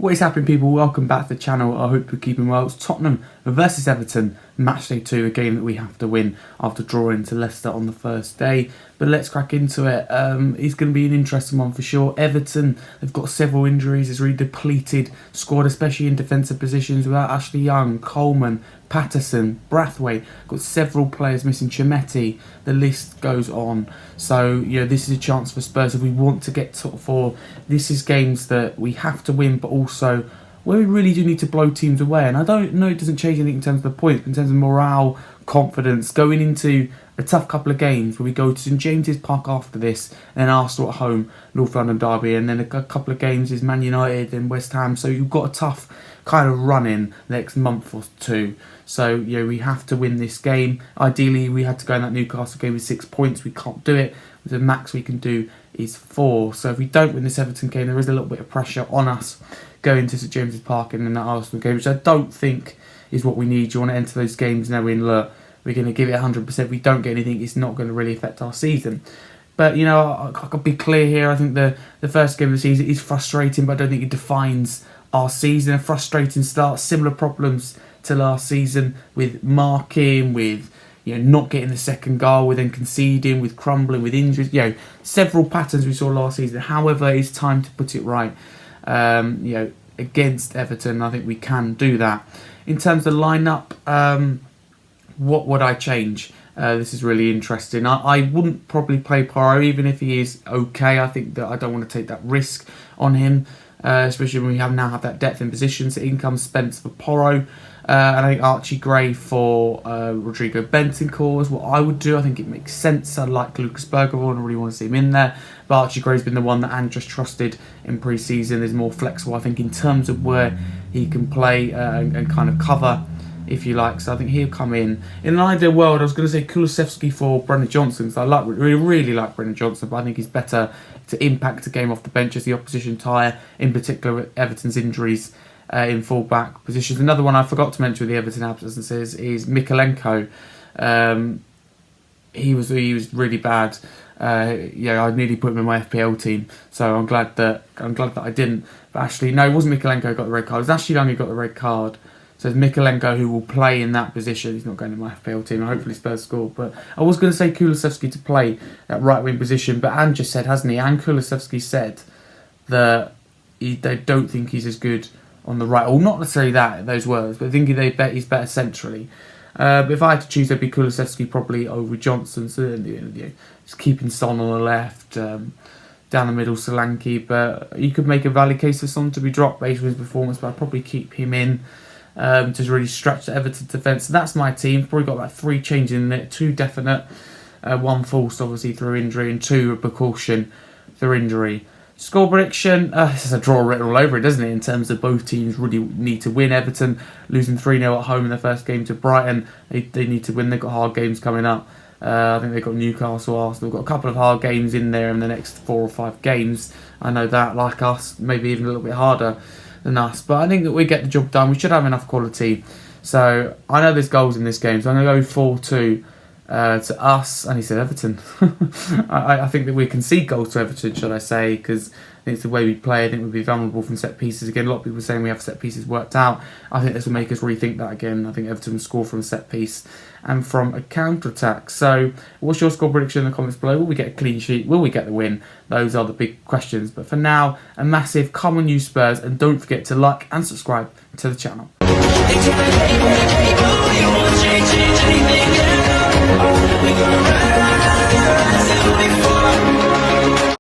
What is happening, people? Welcome back to the channel. I hope you're keeping well. It's Tottenham versus Everton, match day 2, a game that we have to win after drawing to Leicester on the first day. But let's crack into it. It's going to be an interesting one for sure. Everton, they've got several injuries. It's a really depleted squad, especially in defensive positions without Ashley Young, Coleman, Patterson, Brathwaite. Got several players missing, Chimetti. The list goes on. So, this is a chance for Spurs if we want to get top 4. This is games that we have to win, but also where we really do need to blow teams away. And I don't know, it doesn't change anything in terms of the points, but in terms of morale, confidence, going into a tough couple of games where we go to St James's Park after this, and then Arsenal at home, North London derby, and then a couple of games is Man United and West Ham. So you've got a tough kind of run in next month or two. So we have to win this game. Ideally, we had to go in that Newcastle game with 6 points. We can't do it. The max we can do is 4. So if we don't win this Everton game, there is a little bit of pressure on us going to St James's Park and in that Arsenal game, which I don't think is what we need. You want to enter those games knowing, look, we're going to give it 100%. If we don't get anything, it's not going to really affect our season. But, I could be clear here. I think the first game of the season is frustrating, but I don't think it defines our season. A frustrating start, similar problems to last season with marking, with not getting the second goal, with then conceding, with crumbling, with injuries. Several patterns we saw last season. However, it's time to put it right. Against Everton, I think we can do that. In terms of lineup, what would I change? This is really interesting. I wouldn't probably play Porro, even if he is okay. I think that I don't want to take that risk on him, especially when we now have that depth in positions. So in comes Spence for Porro, and I think Archie Gray for Rodrigo Bentancur is what I would do. I think it makes sense. I like Lucas Bergevall and I really want to see him in there. But Archie Gray's been the one that Andrew's trusted in pre-season. Is more flexible, I think, in terms of where he can play and kind of cover, if you like. So I think he'll come in. In an ideal world, I was going to say Kulusevski for Brennan Johnson, because I really like Brennan Johnson, but I think he's better to impact a game off the bench as the opposition tire, in particular with Everton's injuries in full-back positions. Another one I forgot to mention with the Everton absences is Mikalenko. He was really bad. I nearly put him in my FPL team, so I'm glad that I didn't. But actually, no, it wasn't Mikalenko who got the red card. It was Ashley Young who got the red card. So it's Mikalenko who will play in that position. He's not going in my FPL team. Hopefully Spurs score. But I was going to say Kulusevski to play that right wing position. But Ange just said, hasn't he? And Kulusevski said that they don't think he's as good on the right. Or not necessarily those words, but I think he's better centrally. But if I had to choose, it'd be Kulusevski probably over Johnson. So just keeping Son on the left, down the middle Solanke. But you could make a valid case for Son to be dropped based on his performance. But I'd probably keep him in. To really stretch the Everton defence. So that's my team. Probably got about 3 changes in it. 2 definite, 1 false obviously through injury, and 2 a precaution through injury. Score prediction, this is a draw written all over it, doesn't it, in terms of both teams really need to win. Everton losing 3-0 at home in their first game to Brighton. They need to win. They've got hard games coming up. I think they've got Newcastle, Arsenal. They've got a couple of hard games in there in the next 4 or 5 games. I know that, like us, maybe even a little bit harder than us, but I think that we get the job done. We should have enough quality. So I know there's goals in this game, so I'm going to go 4-2 to us. And he said Everton. I think that we can see goals to Everton, should I say, because I think it's the way we play. I think we'll be vulnerable from set pieces again. A lot of people are saying we have set pieces worked out. I think this will make us rethink that again. I think Everton will score from a set piece and from a counter-attack. So what's your score prediction in the comments below? Will we get a clean sheet? Will we get the win? Those are the big questions. But for now, a massive come on you Spurs, and don't forget to like and subscribe to the channel.